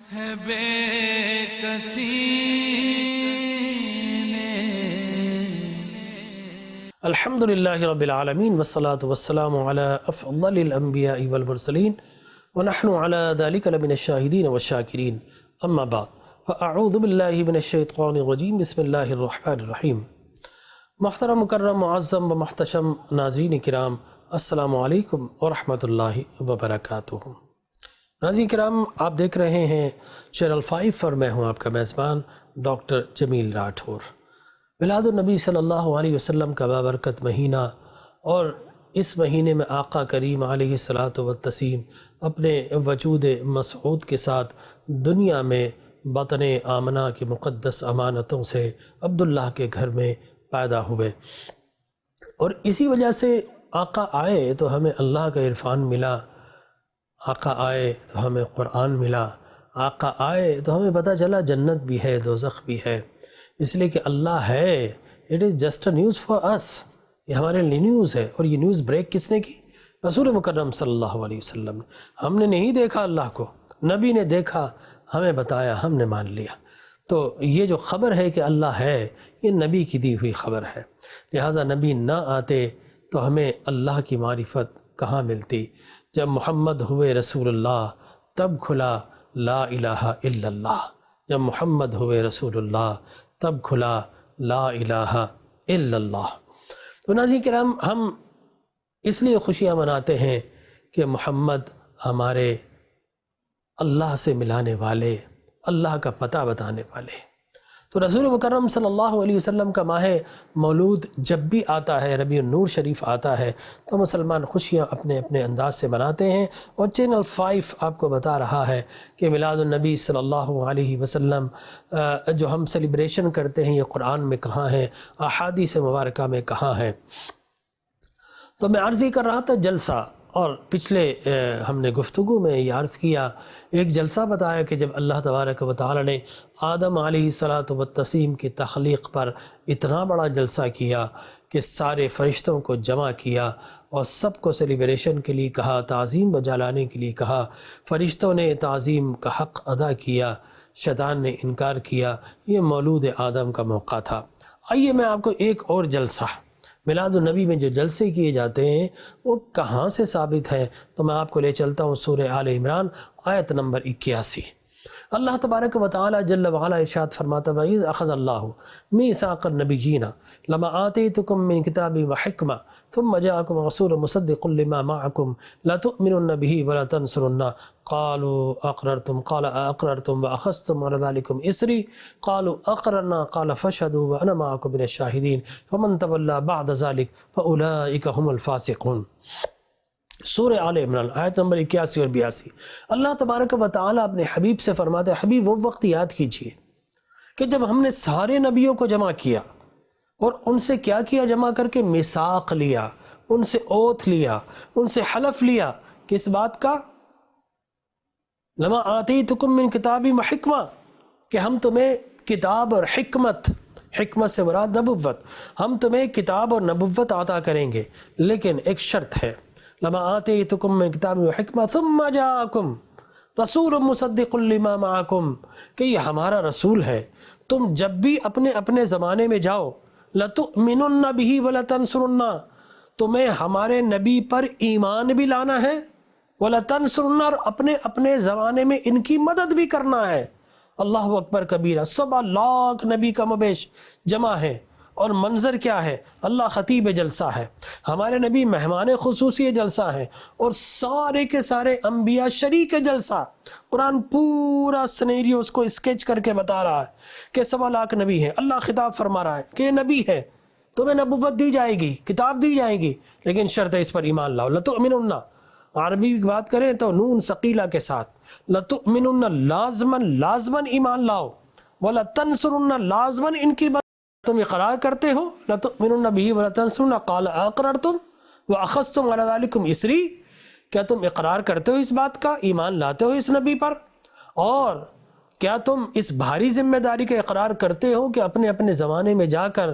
ہے بے کسی نے۔ الحمدللہ رب العالمین والصلاة والسلام علی افضل الانبیاء والمرسلین ونحن علی ذلک لمن الشاہدین والشاکرین، اما بعد فاعوذ باللہ من الشیطان الرجیم، بسم اللہ الرحمن الرحیم۔ محترم مکرم معظم و محتشم ناظرین کرام، السلام علیکم ورحمۃ اللہ وبرکاتہ۔ ناظرین کرام، آپ دیکھ رہے ہیں چینل 5 اور میں ہوں آپ کا میزبان ڈاکٹر جمیل راٹھور۔ میلاد النبی صلی اللہ علیہ وسلم کا بابرکت مہینہ، اور اس مہینے میں آقا کریم علیہ الصلاۃ والتسلیم اپنے وجود مسعود کے ساتھ دنیا میں بطن آمنہ کی مقدس امانتوں سے عبداللہ کے گھر میں پیدا ہوئے، اور اسی وجہ سے آقا آئے تو ہمیں اللہ کا عرفان ملا، آقا آئے تو ہمیں قرآن ملا، آقا آئے تو ہمیں پتہ چلا جنت بھی ہے دوزخ بھی ہے، اس لیے کہ اللہ ہے۔ It is just a news for us, یہ ہمارے لیے نیوز ہے۔ اور یہ نیوز بریک کس نے کی؟ رسول مکرم صلی اللہ علیہ وسلم نے۔ ہم نے نہیں دیکھا اللہ کو، نبی نے دیکھا، ہمیں بتایا، ہم نے مان لیا۔ تو یہ جو خبر ہے کہ اللہ ہے، یہ نبی کی دی ہوئی خبر ہے، لہٰذا نبی نہ آتے تو ہمیں اللہ کی معرفت کہاں ملتی؟ جب محمد ہوئے رسول اللہ تب کھلا لا الہ الا اللہ، جب محمد ہوئے رسول اللہ تب کھلا لا الہ الا اللہ۔ تو ناظرین کرام، ہم اس لیے خوشیاں مناتے ہیں کہ محمد ہمارے اللہ سے ملانے والے، اللہ کا پتہ بتانے والے۔ تو رسول مکرم صلی اللہ علیہ وسلم کا ماہ مولود جب بھی آتا ہے، ربیع النور شریف آتا ہے، تو مسلمان خوشیاں اپنے اپنے انداز سے مناتے ہیں۔ اور چینل 5 آپ کو بتا رہا ہے کہ میلاد النبی صلی اللہ علیہ وسلم جو ہم سیلیبریشن کرتے ہیں، یہ قرآن میں کہاں ہے، احادیث مبارکہ میں کہاں ہے۔ تو میں عرض ہی کر رہا تھا جلسہ، اور پچھلے ہم نے گفتگو میں یہ عرض کیا، ایک جلسہ بتایا کہ جب اللہ تبارک و تعالی نے آدم علیہ الصلاۃ والتسلیم کی تخلیق پر اتنا بڑا جلسہ کیا کہ سارے فرشتوں کو جمع کیا اور سب کو سیلیبریشن کے لیے کہا، تعظیم بجا لانے کے لیے کہا۔ فرشتوں نے تعظیم کا حق ادا کیا، شیطان نے انکار کیا۔ یہ مولود آدم کا موقع تھا۔ آئیے میں آپ کو ایک اور جلسہ، میلاد النبی میں جو جلسے کیے جاتے ہیں وہ کہاں سے ثابت ہے، تو میں آپ کو لے چلتا ہوں سورہ آل عمران آیت نمبر 81۔ اللہ تبارک و تعالی جل وعلا ارشاد فرماتا ہے، وَإِذْ أَخَذَ اللَّهُ مِيثَاقَ النَّبِيِّينَ لَمَا آتَيْتُكُم مِّن كِتَابٍ وَحِكْمَةٍ ثُمَّ جَاءَكُمْ رَسُولٌ مُصَدِّقٌ لِّمَا مَعَكُمْ لَتُؤْمِنُنَّ بِهِ وَلَتَنصُرُنَّهُ قَالُوا أَقْرَرْتُمْ قَالَ أَأَقْرَرْتُمْ وَأَخَذْتُمْ عَلَى ذَلِكُمْ إِصْرِي قَالُوا أَقْرَرْنَا قَالَ فَاشْهَدُوا وَأَنَا مَعَكُمْ مِنَ الشَّاهِدِينَ فَمَن تَوَلَّىٰ بَعْدَ ذَلِكَ فَأُولَٰئِكَ هُمُ الْفَاسِقُونَ۔ سورہ آل عمران آیت نمبر 81 اور 82۔ اللہ تبارک و تعالیٰ اپنے حبیب سے فرماتے ہیں، حبیب وہ وقت یاد کیجئے کہ جب ہم نے سارے نبیوں کو جمع کیا، اور ان سے کیا کیا؟ جمع کر کے میثاق لیا، ان سے اوتھ لیا، ان سے حلف لیا، کس بات کا؟ لما آتیتکم من کتاب و حکمہ، کہ ہم تمہیں کتاب اور حکمت، حکمت سے مراد نبوت، ہم تمہیں کتاب اور نبوت عطا کریں گے، لیکن ایک شرط ہے، لما آتیتکم من کتاب و حکمہ ثم جاءکم رسول مصدق لما معکم، کہ یہ ہمارا رسول ہے، تم جب بھی اپنے اپنے زمانے میں جاؤ، لتؤمنن بہ ولتنصرنہ، تمہیں ہمارے نبی پر ایمان بھی لانا ہے، ولتنصرنہ، اور اپنے اپنے زمانے میں ان کی مدد بھی کرنا ہے۔ اللہ اکبر کبیرہ، 7 لاکھ نبی کا مبیش جمع ہے، اور منظر کیا ہے؟ اللہ خطیب جلسہ ہے، ہمارے نبی مہمان خصوصی جلسہ ہے، اور سارے کے سارے انبیاء شریک جلسہ۔ قرآن پورا سنیریو اس کو اسکیچ کر کے بتا رہا ہے کہ 7 لاکھ نبی ہیں۔ اللہ خطاب فرما رہا ہے کہ یہ نبی ہے، تمہیں نبوت دی جائے گی، کتاب دی جائے گی، لیکن شرط ہے اس پر ایمان لاؤ۔ لتؤمنن، عربی کی بات کریں تو نون ثقیلہ کے ساتھ، لتؤمنن لازماً ایمان لاؤ، ولتنصرن لازماً ان کی تم اقرار کرتے ہو، لتؤمنن بہ ولتنصرن قال اقررتم واخذتم علی ذلکم اسری، کیا تم اقرار کرتے ہو اس بات کا، ایمان لاتے ہو اس نبی پر، اور کیا تم اس بھاری ذمہ داری کا اقرار کرتے ہو کہ اپنے اپنے زمانے میں جا کر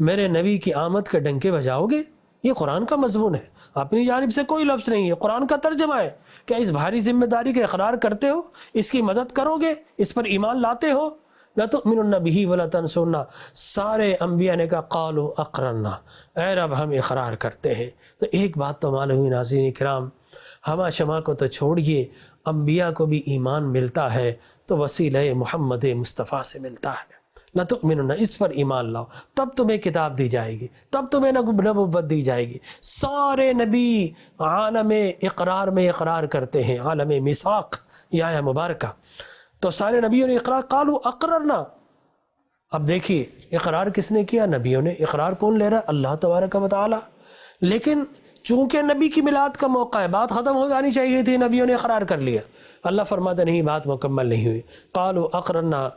میرے نبی کی آمد کے ڈنکے بجاؤ گے؟ یہ قرآن کا مضمون ہے، اپنی جانب سے کوئی لفظ نہیں ہے، قرآن کا ترجمہ ہے۔ کیا اس بھاری ذمہ داری کا اقرار کرتے ہو؟ اس کی مدد کرو گے؟ اس پر ایمان لاتے ہو؟ لَتُؤْمِنُنَّ بِهِ وَلَتَنْصُرُنَّ، سارے انبیاء نے کہا قالوا اقررنا، اے رب ہم اقرار کرتے ہیں۔ تو ایک بات تو معلوم ہوئی ناظرین کرام، ہما شما کو تو چھوڑیے، انبیاء کو بھی ایمان ملتا ہے تو وسیلہ محمد مصطفیٰ سے ملتا ہے۔ لَتُؤْمِنُنَّ، اس پر ایمان لاؤ، تب تمہیں کتاب دی جائے گی، تب تمہیں نبوت دی جائے گی۔ سارے نبی عالم اقرار میں اقرار کرتے ہیں، عالم میثاق یہ آیہ مبارکہ، تو سارے نبیوں نے اقرار، قالوا اقررنا۔ اب دیکھیے اقرار کس نے کیا؟ نبیوں نے۔ اقرار کون لے رہا ہے؟ اللہ تبارک و تعالی۔ لیکن چونکہ نبی کی میلاد کا موقع ہے، بات ختم ہو جانی چاہیے تھی، نبیوں نے اقرار کر لیا۔ اللہ فرماتا نہیں، بات مکمل نہیں ہوئی۔ قالوا اقررنا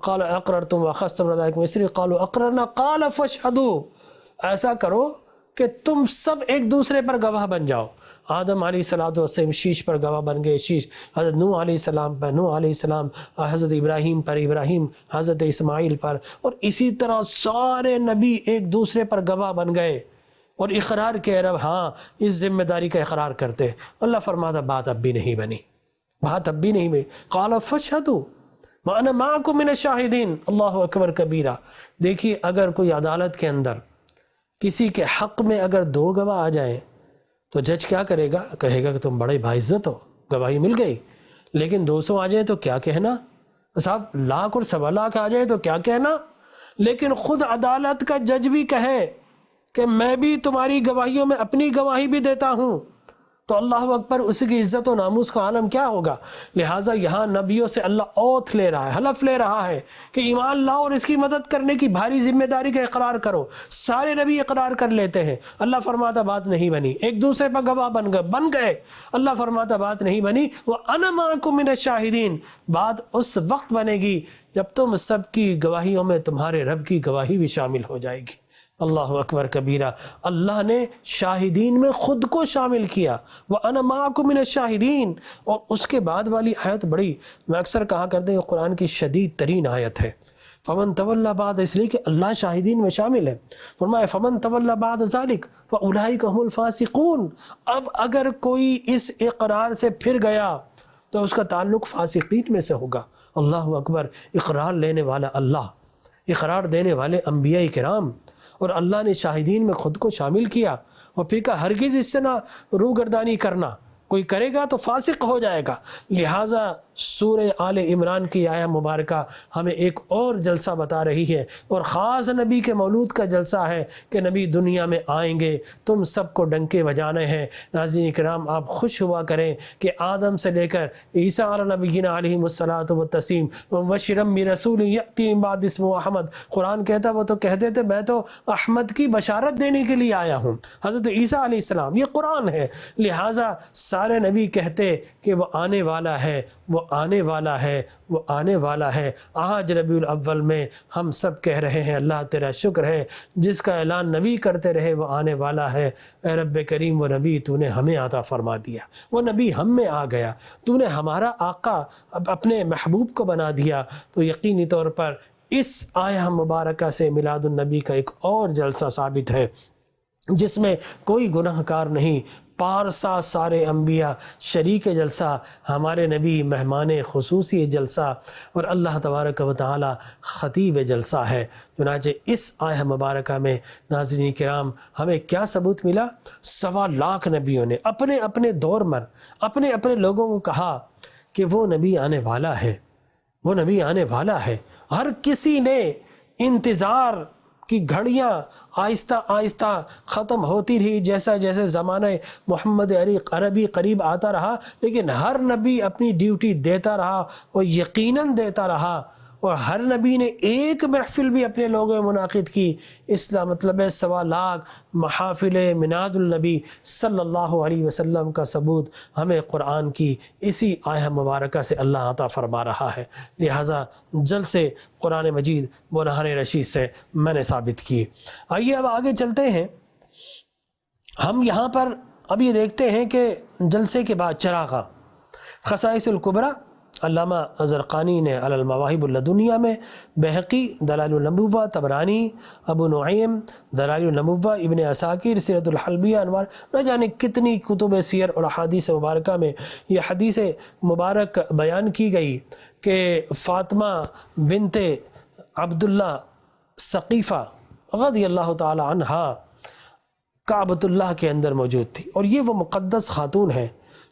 قال اقررتم واخذتم على ذلكم اصري قالوا اقررنا قال فاشهدوا، ایسا کرو کہ تم سب ایک دوسرے پر گواہ بن جاؤ۔ آدم علیہ السلام شیش پر گواہ بن گئے، شیش حضرت نوح علیہ السلام پر، نوح علیہ السلام حضرت ابراہیم پر، ابراہیم حضرت اسماعیل پر، اور اسی طرح سارے نبی ایک دوسرے پر گواہ بن گئے اور اقرار کے رب ہاں اس ذمہ داری کا اقرار کرتے۔ اللہ فرماتا بات اب بھی نہیں بنی، بات اب بھی نہیں بنی۔ قال فاشهدوا وَأَنَا مَعَكُم مِّنَ الشَّاهِدِينَ، اللہ اکبر کبیرہ۔ دیکھیے اگر کوئی عدالت کے اندر کسی کے حق میں اگر دو گواہ آ جائیں تو جج کیا کرے گا؟ کہے گا کہ تم بڑے باعزت ہو، گواہی مل گئی۔ لیکن 200 آ جائے تو کیا کہنا؟ صاحب لاکھ اور 1.25 لاکھ آ جائے تو کیا کہنا؟ لیکن خود عدالت کا جج بھی کہے کہ میں بھی تمہاری گواہیوں میں اپنی گواہی بھی دیتا ہوں، تو اللہ اکبر، اس کی عزت و ناموس کا عالم کیا ہوگا؟ لہٰذا یہاں نبیوں سے اللہ اوتھ لے رہا ہے، حلف لے رہا ہے کہ ایمان لاؤ اور اس کی مدد کرنے کی بھاری ذمہ داری کا اقرار کرو۔ سارے نبی اقرار کر لیتے ہیں، اللہ فرماتا بات نہیں بنی، ایک دوسرے پر گواہ بن گئے، اللہ فرماتا بات نہیں بنی۔ وَأَنَا مَعَكُم مِّنَ الشَّاهِدِينَ، بات اس وقت بنے گی جب تم سب کی گواہیوں میں تمہارے رب کی گواہی بھی شامل ہو جائے گی۔ اللہ اکبر کبیرہ، اللہ نے شاہدین میں خود کو شامل کیا، وَأَنَا مَعَكُم مِّنَ الشَّاهِدِينَ۔ اور اس کے بعد والی آیت بڑی، میں اکثر کہا کرتے ہیں قرآن کی شدید ترین آیت ہے، فَمَن تَوَلَّىٰ بَعْدَ، اس لیے کہ اللہ شاہدین میں شامل ہے۔ فرمایا فَمَن تَوَلَّىٰ بَعْدَ ذَلِكَ فَأُولَٰئِكَ هُمُ الْفَاسِقُونَ، اب اگر کوئی اس اقرار سے پھر گیا تو اس کا تعلق فاسقین میں سے ہوگا۔ اللہ اکبر، اقرار لینے والا اللہ، اقرار دینے والے انبیاء کرام، اور اللہ نے شاہدین میں خود کو شامل کیا، اور پھر کہا ہرگز اس سے نہ روگردانی کرنا، کوئی کرے گا تو فاسق ہو جائے گا۔ لہٰذا سورہ آل عمران کی آیہ مبارکہ ہمیں ایک اور جلسہ بتا رہی ہے، اور خاص نبی کے مولود کا جلسہ ہے کہ نبی دنیا میں آئیں گے، تم سب کو ڈنکے بجانے ہیں۔ ناظرین کرام، آپ خوش ہوا کریں کہ آدم سے لے کر عیسیٰ علی نبینا علیہ الصلاۃ والتسلیم وبشرا برسول یأتی من بعد اسمہ احمد، قرآن کہتا وہ تو کہتے تھے میں تو احمد کی بشارت دینے کے لیے آیا ہوں، حضرت عیسیٰ علیہ السلام، یہ قرآن ہے۔ لہٰذا سارے نبی کہتے کہ وہ آنے والا ہے، وہ آنے والا ہے، وہ آنے والا ہے۔ آج ربیع الاول میں ہم سب کہہ رہے ہیں اللہ تیرا شکر ہے، جس کا اعلان نبی کرتے رہے وہ آنے والا ہے۔ اے رب کریم، وہ نبی تو نے ہمیں عطا فرما دیا، وہ نبی ہم میں آ گیا، تو نے ہمارا آقا اپنے محبوب کو بنا دیا۔ تو یقینی طور پر اس آیہ مبارکہ سے میلاد النبی کا ایک اور جلسہ ثابت ہے، جس میں کوئی گناہ کار نہیں، پارسا سارے انبیاء شریک جلسہ، ہمارے نبی مہمان خصوصی جلسہ، اور اللہ تبارک و تعالی خطیب جلسہ ہے۔ چنانچہ اس آیہ مبارکہ میں ناظرین کرام ہمیں کیا ثبوت ملا؟ 1.25 لاکھ نبیوں نے اپنے اپنے دور میں اپنے اپنے لوگوں کو کہا کہ وہ نبی آنے والا ہے، وہ نبی آنے والا ہے۔ ہر کسی نے انتظار کی گھڑیاں آہستہ آہستہ ختم ہوتی رہی، جیسا جیسے زمانہ محمد عربی قریب آتا رہا، لیکن ہر نبی اپنی ڈیوٹی دیتا رہا اور یقیناً دیتا رہا، اور ہر نبی نے ایک محفل بھی اپنے لوگوں میں منعقد کی۔ اس کا مطلب ہے 1.25 لاکھ محافل میلاد النبی صلی اللہ علیہ وسلم کا ثبوت ہمیں قرآن کی اسی آیہ مبارکہ سے اللہ عطا فرما رہا ہے۔ لہٰذا جلد سے قرآن مجید برہان رشید سے میں نے ثابت کی۔ آئیے اب آگے چلتے ہیں۔ ہم یہاں پر اب یہ دیکھتے ہیں کہ جلسے کے بعد چراغاں خصائص الکبریٰ علامہ زرقانی نے علی المواہب اللدنیہ میں، بہقی دلائل النبوہ، طبرانی، ابو نعیم دلائل النبوہ، ابن عساکر سیرۃ الحلبیہ، انوار، نہ جانے کتنی کتب سیر اور احادیث مبارکہ میں یہ حدیث مبارک بیان کی گئی کہ فاطمہ بنت عبداللہ ثقیفہ رضی اللہ تعالی عنہا کعبۃ اللہ کے اندر موجود تھی، اور یہ وہ مقدس خاتون ہے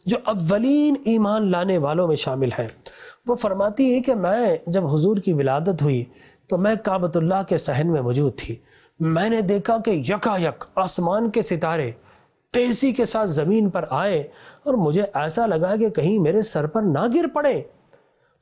جو اولین ایمان لانے والوں میں شامل ہے۔ وہ فرماتی ہے کہ میں جب حضور کی ولادت ہوئی تو میں کعبۃ اللہ کے صحن میں موجود تھی، میں نے دیکھا کہ یکایک آسمان کے ستارے تیزی کے ساتھ زمین پر آئے اور مجھے ایسا لگا کہ کہیں میرے سر پر نہ گر پڑے۔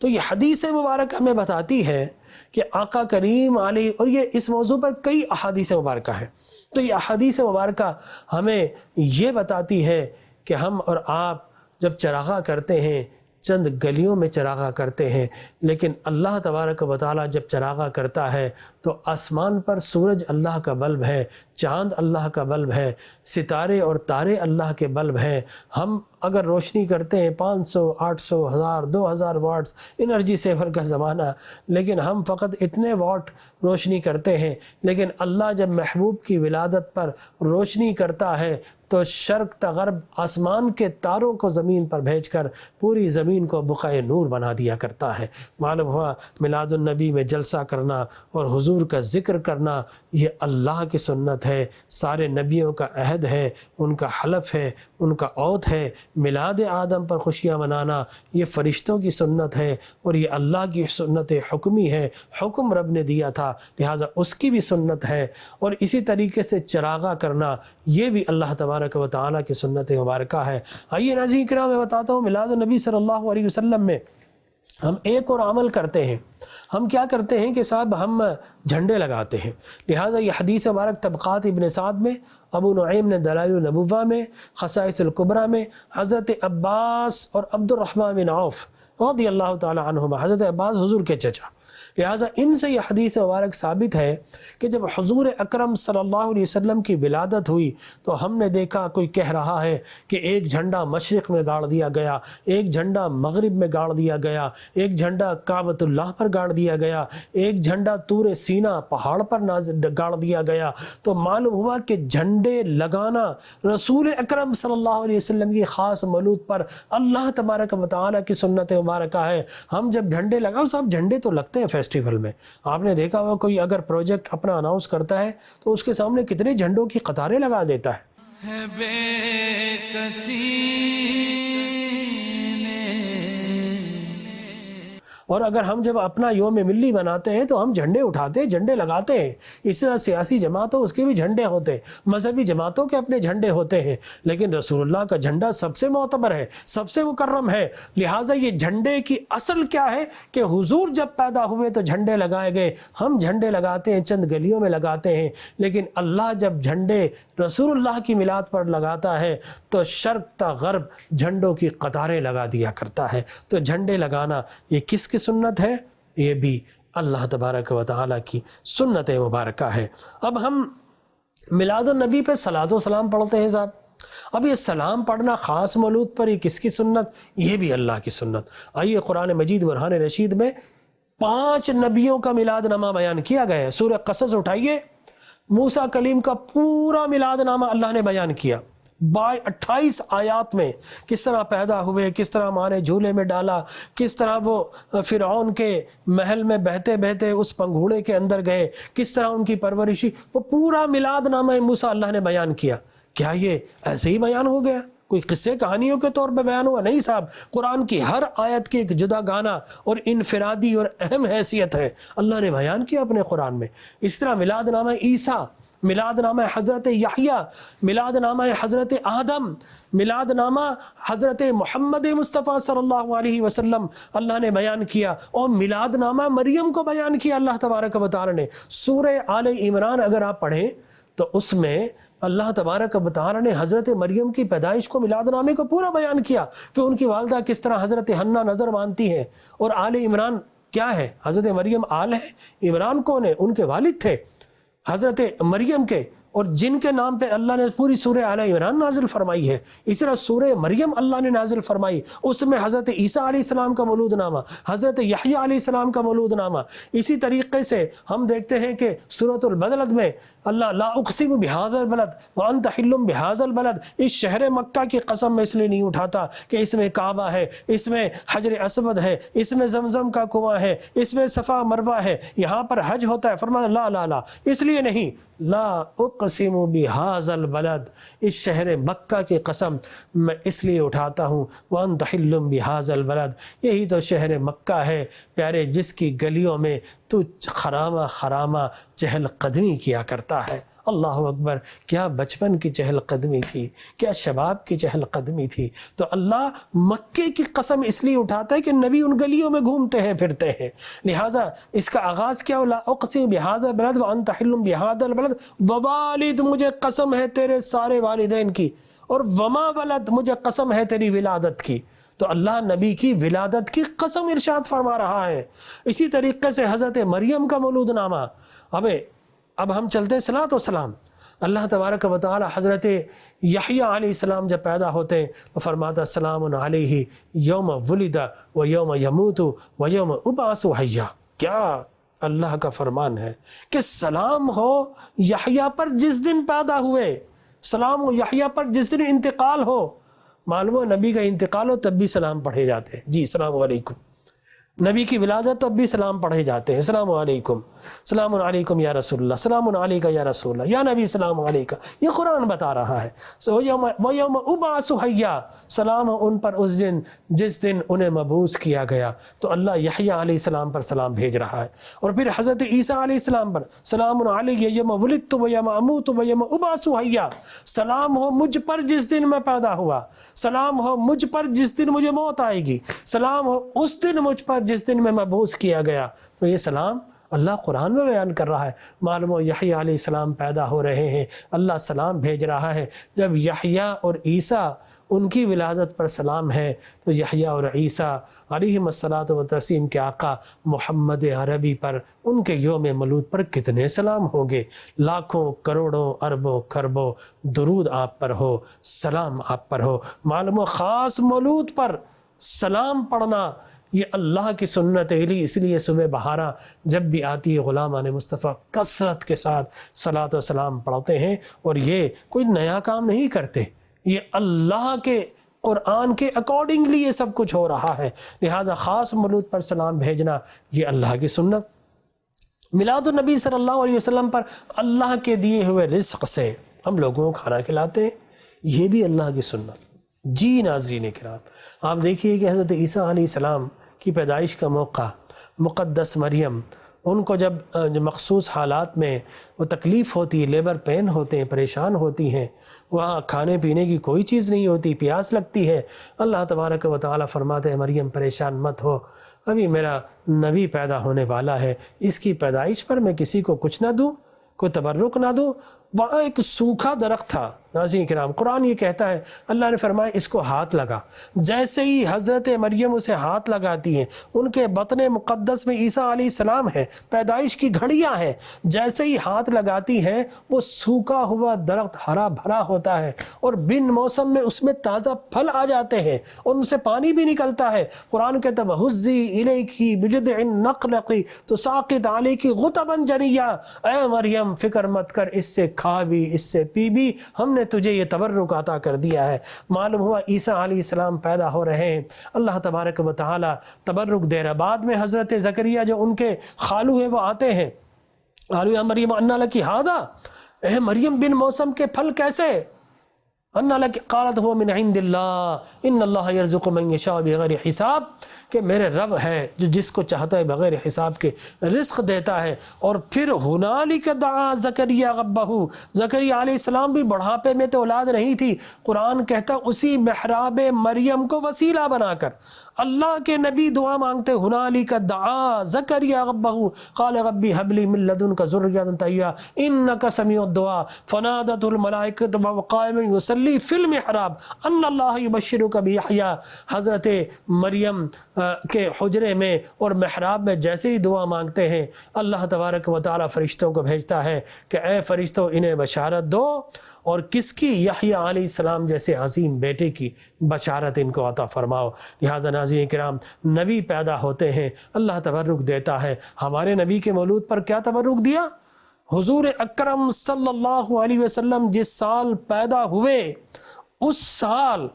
تو یہ حدیث مبارکہ ہمیں بتاتی ہے کہ آقا کریم علیہ، اور یہ اس موضوع پر کئی احادیث مبارکہ ہیں، تو یہ احادیث مبارکہ ہمیں یہ بتاتی ہے کہ ہم اور آپ جب چراغاں کرتے ہیں چند گلیوں میں چراغاں کرتے ہیں، لیکن اللہ تبارک و تعالیٰ جب چراغاں کرتا ہے تو آسمان پر سورج اللہ کا بلب ہے، چاند اللہ کا بلب ہے، ستارے اور تارے اللہ کے بلب ہیں۔ ہم اگر روشنی کرتے ہیں 500، 800، 1000، 2000 واٹس، انرجی سیور کا زمانہ، لیکن ہم فقط اتنے واٹ روشنی کرتے ہیں، لیکن اللہ جب محبوب کی ولادت پر روشنی کرتا ہے تو شرق تا غرب آسمان کے تاروں کو زمین پر بھیج کر پوری زمین کو بقعۂ نور بنا دیا کرتا ہے۔ معلوم ہوا میلاد النبی میں جلسہ کرنا اور حضور کا ذکر کرنا یہ اللہ کی سنت ہے، سارے نبیوں کا عہد ہے، ان کا حلف ہے، ان کا عہد ہے۔ میلاد آدم پر خوشیاں منانا یہ فرشتوں کی سنت ہے اور یہ اللہ کی سنت حکمی ہے، حکم رب نے دیا تھا، لہٰذا اس کی بھی سنت ہے۔ اور اسی طریقے سے چراغاں کرنا یہ بھی اللہ تبارک و تعالیٰ کی سنت مبارکہ ہے۔ آئیے ناظرین کرام، میں بتاتا ہوں میلاد النبی صلی اللہ علیہ وسلم میں ہم ایک اور عمل کرتے ہیں۔ ہم کیا کرتے ہیں کہ صاحب ہم جھنڈے لگاتے ہیں، لہٰذا یہ حدیث مبارک طبقات ابن سعد میں، ابو نعیم نے دلائل النبوہ میں، خصائص الکبریٰ میں، حضرت عباس اور عبد الرحمن بن عوف رضی اللہ تعالی عنہما، حضرت عباس حضور کے چچا، لہٰذا ان سے یہ حدیث مبارک ثابت ہے کہ جب حضور اکرم صلی اللہ علیہ وسلم کی ولادت ہوئی تو ہم نے دیکھا کوئی کہہ رہا ہے کہ ایک جھنڈا مشرق میں گاڑ دیا گیا، ایک جھنڈا مغرب میں گاڑ دیا گیا، ایک جھنڈا کعبۃ اللہ پر گاڑ دیا گیا، ایک جھنڈا طور سینا پہاڑ پر گاڑ دیا گیا۔ تو معلوم ہوا کہ جھنڈے لگانا رسول اکرم صلی اللہ علیہ وسلم کی خاص مولود پر اللہ تبارک و تعالیٰ کی سنت مبارکہ ہے۔ ہم جب جھنڈے لگاؤ، صاحب جھنڈے تو لگتے ہیں فیسٹیول میں، آپ نے دیکھا ہوگا کوئی اگر پروجیکٹ اپنا اناؤنس کرتا ہے تو اس کے سامنے کتنے جھنڈوں کی قطاریں لگا دیتا ہے۔ بے کسی اور اگر ہم جب اپنا یوم ملی مناتے ہیں تو ہم جھنڈے اٹھاتے ہیں، جھنڈے لگاتے ہیں۔ اس طرح سیاسی جماعتوں اس کے بھی جھنڈے ہوتے ہیں، مذہبی جماعتوں کے اپنے جھنڈے ہوتے ہیں، لیکن رسول اللہ کا جھنڈا سب سے معتبر ہے، سب سے مکرم ہے۔ لہٰذا یہ جھنڈے کی اصل کیا ہے کہ حضور جب پیدا ہوئے تو جھنڈے لگائے گئے، ہم جھنڈے لگاتے ہیں، چند گلیوں میں لگاتے ہیں، لیکن اللہ جب جھنڈے رسول اللہ کی میلاد پر لگاتا ہے تو شرق تا غرب جھنڈوں کی قطاریں لگا دیا کرتا ہے۔ تو جھنڈے لگانا یہ کس کی سنت ہے؟ یہ بھی اللہ تبارک و تعالیٰ کی سنت مبارکہ ہے۔ اب ہم میلاد النبی پہ صلاۃ و سلام پڑھتے ہیں صاحب، اب یہ سلام پڑھنا خاص مولود پر یہ کس کی سنت؟ یہ بھی اللہ کی سنت۔ آئیے قرآن مجید برہان رشید میں 5 نبیوں کا میلاد نامہ بیان کیا گیا ہے۔ سورہ قصص اٹھائیے، موسیٰ کلیم کا پورا میلاد نامہ اللہ نے بیان کیا 28 آیات میں، کس طرح پیدا ہوئے، کس طرح ماں نے جھولے میں ڈالا، کس طرح وہ فرعون کے محل میں بہتے بہتے اس پنگھوڑے کے اندر گئے، کس طرح ان کی پرورشی، وہ پورا میلاد نامہ موسیٰ اللہ نے بیان کیا۔ کیا یہ ایسے ہی بیان ہو گیا؟ کوئی قصے کہانیوں کے طور پہ بیان ہوا؟ نہیں صاحب، قرآن کی ہر آیت کی ایک جدا گانا اور انفرادی اور اہم حیثیت ہے، اللہ نے بیان کیا اپنے قرآن میں۔ اس طرح میلاد نامہ عیسیٰ، میلاد نامہ حضرت یحییٰ، میلاد نامہ حضرت آدم، میلاد نامہ حضرت محمد مصطفیٰ صلی اللہ علیہ وسلم اللہ نے بیان کیا، اور میلاد نامہ مریم کو بیان کیا اللہ تبارک و تعالی نے۔ سورہ آل عمران اگر آپ پڑھیں تو اس میں اللہ تبارک و تعالی نے حضرت مریم کی پیدائش کو میلاد نامے کو پورا بیان کیا کہ ان کی والدہ کس طرح حضرت حنہ نظر مانتی ہیں، اور آل عمران کیا ہے؟ حضرت مریم آل ہے، عمران کون ہے؟ ان کے والد تھے حضرت مریم کے، اور جن کے نام پہ اللہ نے پوری سورہ آل عمران نازل فرمائی ہے، اس طرح سورہ مریم اللہ نے نازل فرمائی، اس میں حضرت عیسیٰ علیہ السلام کا مولود نامہ، حضرت یحییٰ علیہ السلام کا مولود نامہ۔ اسی طریقے سے ہم دیکھتے ہیں کہ سورۃ البلد میں اللہ لا اقسم بہذا البلد وانت حل بہذا البلد، اس شہر مکہ کی قسم میں اس لیے نہیں اٹھاتا کہ اس میں کعبہ ہے، اس میں حجر اسود ہے، اس میں زمزم کا کنواں ہے، اس میں صفا مروہ ہے، یہاں پر حج ہوتا ہے، فرمایا لا لا لا، اس لیے نہیں، لا اقسم بہذا البلد، اس شہر مکہ کی قسم میں اس لیے اٹھاتا ہوں، وانت حل بہذا البلد، یہی تو شہر مکہ ہے پیارے، جس کی گلیوں میں تو خرامہ خرامہ چہل قدمی کیا کرتا ہے۔ اللہ اکبر، کیا بچپن کی چہل قدمی تھی، کیا شباب کی چہل قدمی تھی۔ تو اللہ مکے کی قسم اس لیے اٹھاتا ہے کہ نبی ان گلیوں میں گھومتے ہیں پھرتے ہیں، لہٰذا اس کا آغاز کیا لا اقسم بہذا البلد وانت حل بہذا البلد، ووالد، مجھے قسم ہے تیرے سارے والدین کی، اور وما ولد، مجھے قسم ہے تیری ولادت کی۔ تو اللہ نبی کی ولادت کی قسم ارشاد فرما رہا ہے۔ اسی طریقے سے حضرت مریم کا مولود نامہ، اب ہم چلتے ہیں صلاۃ و سلام۔ اللہ تبارک و تعالی حضرت یحییٰ علیہ السلام جب پیدا ہوتے ہیں تو فرماتا السلام علیہ یوم ولد و یوم یموت و یوم ابعث حیا۔ کیا اللہ کا فرمان ہے کہ سلام ہو یحییٰ پر جس دن پیدا ہوئے، سلام ہو یحییٰ پر جس دن انتقال ہو۔ معلوم ہو نبی کا انتقال ہو تب بھی سلام پڑھے جاتے ہیں، جی السلام علیکم۔ نبی کی ولادت تب بھی سلام پڑھے جاتے ہیں، السلام علیکم، السلام علیکم یا رسول اللہ، السلام علیکہ یا رسول اللہ، یا نبی السلام علیکہ۔ یہ قرآن بتا رہا ہے۔ وَيَوْمَ أُبْعَثُ حَيًّا، سلام ان پر اس دن جس دن انہیں مبعوث کیا گیا۔ تو اللہ یحییٰ علیہ السلام پر سلام بھیج رہا ہے، اور پھر حضرت عیسیٰ علیہ السلام پر سلام علیہ یوم ولدت ویوم اموت ویوم ابعث حیا، سلام ہو مجھ پر جس دن میں پیدا ہوا، سلام ہو مجھ پر جس دن مجھے موت آئے گی، سلام ہو اس دن مجھ پر جس دن میں مبعوث کیا گیا۔ تو یہ سلام اللہ قرآن میں بیان کر رہا ہے۔ معلوم ہو یحییٰ علیہ السلام پیدا ہو رہے ہیں، اللہ سلام بھیج رہا ہے۔ جب یحییٰ اور عیسیٰ ان کی ولادت پر سلام ہے تو یحییٰ اور عیسیٰ علیہم الصلاۃ والتسلیم کے آقا محمد عربی پر، ان کے یوم مولود پر کتنے سلام ہوں گے؟ لاکھوں کروڑوں اربوں خربوں درود آپ پر ہو، سلام آپ پر ہو۔ معلوم ہو خاص مولود پر سلام پڑھنا یہ اللہ کی سنت ہے، اس لیے صبح بہارا جب بھی آتی ہے غلامان مصطفیٰ کثرت کے ساتھ صلاۃ و سلام پڑھتے ہیں، اور یہ کوئی نیا کام نہیں کرتے، یہ اللہ کے قرآن کے اکارڈنگلی یہ سب کچھ ہو رہا ہے۔ لہذا خاص مولود پر سلام بھیجنا یہ اللہ کی سنت۔ میلاد النبی صلی اللہ علیہ وسلم پر اللہ کے دیے ہوئے رزق سے ہم لوگوں کو کھانا کھلاتے ہیں، یہ بھی اللہ کی سنت۔ جی ناظرین کرام، آپ دیکھیے کہ حضرت عیسیٰ علیہ السلام کی پیدائش کا موقع، مقدس مریم، ان کو جب مخصوص حالات میں وہ تکلیف ہوتی ہے، لیبر پین ہوتے ہیں، پریشان ہوتی ہیں، وہاں کھانے پینے کی کوئی چیز نہیں ہوتی، پیاس لگتی ہے، اللہ تبارک و تعالی فرماتے ہیں مریم پریشان مت ہو، ابھی میرا نبی پیدا ہونے والا ہے، اس کی پیدائش پر میں کسی کو کچھ نہ دوں، کوئی تبرک نہ دوں۔ وہاں ایک سوکھا درخت تھا، ناظرین کرام، قرآن یہ کہتا ہے اللہ نے فرمایا اس کو ہاتھ لگا۔ جیسے ہی حضرت مریم اسے ہاتھ لگاتی ہیں، ان کے بطن مقدس میں عیسیٰ علیہ السلام ہے، پیدائش کی گھڑیاں ہیں، جیسے ہی ہاتھ لگاتی ہیں وہ سوکھا ہوا درخت ہرا بھرا ہوتا ہے، اور بن موسم میں اس میں تازہ پھل آ جاتے ہیں، اور ان سے پانی بھی نکلتا ہے۔ قرآن کہتا ہے وَهُزِّي إِلَيْكِ بِجِذْعِ النَّخْلَةِ تُسَاقِطْ عَلَيْكِ غُطَبًا جَنِيًّا، اے مریم فکر مت کر، اس سے کھا بھی اس سے پی بھی، ہم نے تجھے یہ تبرک عطا کر دیا ہے۔ معلوم ہوا عیسیٰ علیہ السلام پیدا ہو رہے ہیں، اللہ تبارک و تعالی تبرک دے رہا۔ بعد میں حضرت زکریا جو ان کے خالو ہیں وہ آتے ہیں، قالوا یا مریم انا لکی ھذا، اے مریم بن موسم کے پھل کیسے؟ انا لکی قالت هو من عند اللہ ان اللہ یرزق من یشاء بغیر حساب، کہ میرے رب ہے جو جس کو چاہتا ہے بغیر حساب کے رزق دیتا ہے۔ اور پھر ہنالک دعا زکریا ربہ، زکریا علیہ السلام بھی بڑھاپے میں تو اولاد نہیں تھی، قرآن کہتا اسی محراب مریم کو وسیلہ بنا کر اللہ کے نبی دعا مانگتے ہنالک دعا زکریا ربہ قال ربی هب لی من لدنک ذریۃ طیبہ انک سمیع الدعاء فنادته الملائکۃ وهو قائم یصلی فی المحراب ان اللہ یبشرک بیحییٰ. حضرت مریم کے حجرے میں اور محراب میں جیسے ہی دعا مانگتے ہیں اللہ تبارک و تعالی فرشتوں کو بھیجتا ہے کہ اے فرشتوں انہیں بشارت دو، اور کس کی؟ یحییٰ علیہ السلام جیسے عظیم بیٹے کی بشارت ان کو عطا فرماؤ. لہذا ناظرین کرام، نبی پیدا ہوتے ہیں، اللہ تبرک دیتا ہے. ہمارے نبی کے مولود پر کیا تبرک دیا؟ حضور اکرم صلی اللہ علیہ وسلم جس سال پیدا ہوئے اس سال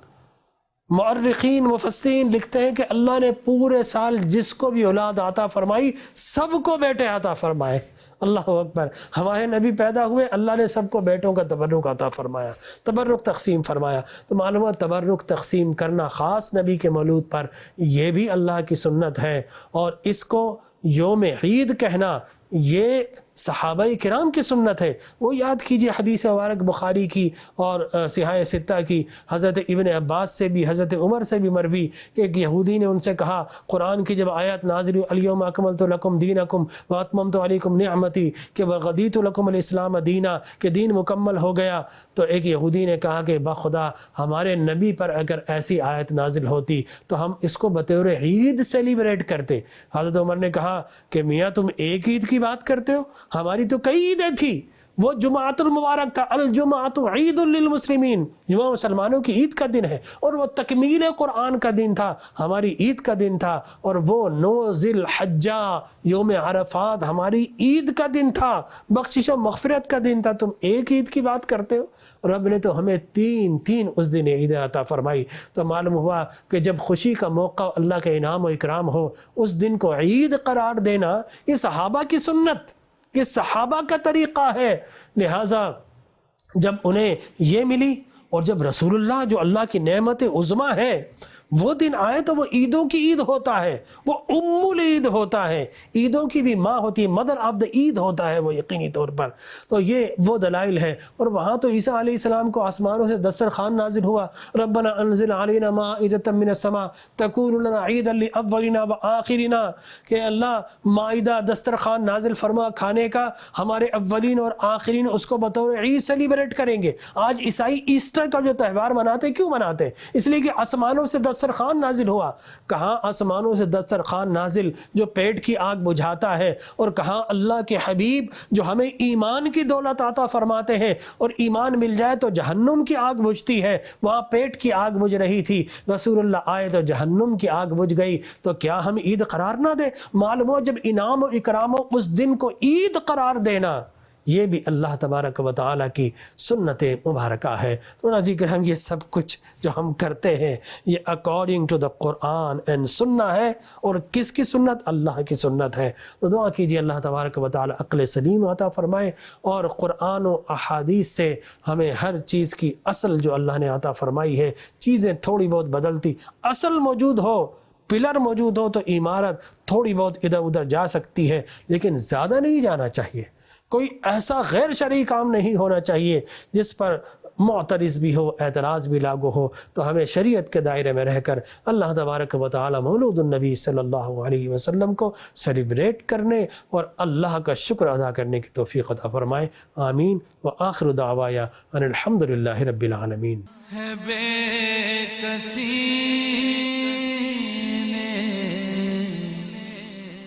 مؤرخین مفسرین لکھتے ہیں کہ اللہ نے پورے سال جس کو بھی اولاد عطا فرمائی سب کو بیٹے عطا فرمائے. اللہ اکبر. ہمارے نبی پیدا ہوئے، اللہ نے سب کو بیٹوں کا تبرک عطا فرمایا، تبرک تقسیم فرمایا. تو معلوم ہے تبرک تقسیم کرنا خاص نبی کے مولود پر یہ بھی اللہ کی سنت ہے، اور اس کو یوم عید کہنا یہ صحابہ کرام کی سنت ہے. وہ یاد کیجئے حدیث مبارک بخاری کی اور صحاح ستہ کی، حضرت ابن عباس سے بھی حضرت عمر سے بھی مروی کہ ایک یہودی نے ان سے کہا، قرآن کی جب آیات نازل ہوئی الیوم اکملت لکم دینکم واتممت علیکم نعمتی کہ ورضیت لکم الاسلام دینا، کہ دین مکمل ہو گیا، تو ایک یہودی نے کہا کہ بخدا ہمارے نبی پر اگر ایسی آیت نازل ہوتی تو ہم اس کو بطور عید سیلیبریٹ کرتے. حضرت عمر نے کہا کہ میاں تم ایک عید کی بات کرتے ہو، ہماری تو کئی عیدیں تھی. وہ جمعۃ المبارک تھا، الجمعۃ عید للمسلمین، جمعہ مسلمانوں کی عید کا دن ہے، اور وہ تکمیل قرآن کا دن تھا، ہماری عید کا دن تھا. اور وہ 9 ذی الحجہ یوم عرفات ہماری عید کا دن تھا، بخشش و مغفرت کا دن تھا. تم ایک عید کی بات کرتے ہو. رب نے تو ہمیں تین اس دن عید عطا فرمائی. تو معلوم ہوا کہ جب خوشی کا موقع اللہ کے انعام و اکرام ہو اس دن کو عید قرار دینا یہ صحابہ کی سنت، یہ صحابہ کا طریقہ ہے. لہٰذا جب انہیں یہ ملی اور جب رسول اللہ جو اللہ کی نعمت عظمیٰ ہے وہ دن آئے تو وہ عیدوں کی عید ہوتا ہے، وہ ام العید ہوتا ہے، عیدوں کی بھی ماں ہوتی ہے، مدر آف دا عید ہوتا ہے وہ یقینی طور پر. تو یہ وہ دلائل ہے. اور وہاں تو عیسیٰ علیہ السلام کو آسمانوں سے دسترخوان نازل ہوا، ربنا انزل علینا مائدۃ من السماء تکون لنا عیدا لاولنا وآخرنا، کہ اللہ مائدہ دسترخوان نازل فرما کھانے کا، ہمارے اولین اور آخرین اس کو بطور عید سیلیبریٹ کریں گے. آج عیسائی ایسٹر کا جو تہوار مناتے کیوں مناتے؟ اس لیے کہ آسمانوں سے دسترخوان نازل ہوا. کہاں آسمانوں سے دسترخوان نازل جو پیٹ کی آگ بجھاتا ہے، اور کہاں اللہ کے حبیب جو ہمیں ایمان کی دولت عطا فرماتے ہیں، اور ایمان مل جائے تو جہنم کی آگ بجھتی ہے. وہاں پیٹ کی آگ بجھ رہی تھی، رسول اللہ آئے تو جہنم کی آگ بجھ گئی. تو کیا ہم عید قرار نہ دیں؟ معلوم ہو جب انعام و اکرام ہو اس دن کو عید قرار دینا یہ بھی اللہ تبارک و تعالیٰ کی سنت مبارکہ ہے. تو ناظرین کرام یہ سب کچھ جو ہم کرتے ہیں یہ according to the Quran and Sunnah ہے. اور کس کی سنت؟ اللہ کی سنت ہے. تو دعا کیجیے اللہ تبارک و تعالیٰ عقل سلیم عطا فرمائے، اور قرآن و احادیث سے ہمیں ہر چیز کی اصل جو اللہ نے عطا فرمائی ہے، چیزیں تھوڑی بہت بدلتی، اصل موجود ہو، پلر موجود ہو تو عمارت تھوڑی بہت ادھر ادھر جا سکتی ہے لیکن زیادہ نہیں جانا چاہیے. کوئی ایسا غیر شرعی کام نہیں ہونا چاہیے جس پر معترض بھی ہو، اعتراض بھی لاگو ہو. تو ہمیں شریعت کے دائرے میں رہ کر اللہ تبارک و تعالی مولود النبی صلی اللہ علیہ وسلم کو سیلیبریٹ کرنے اور اللہ کا شکر ادا کرنے کی توفیق عطا فرمائے. آمین. وآخر دعوایا ان الحمد للہ رب العالمین. ہے بے کسی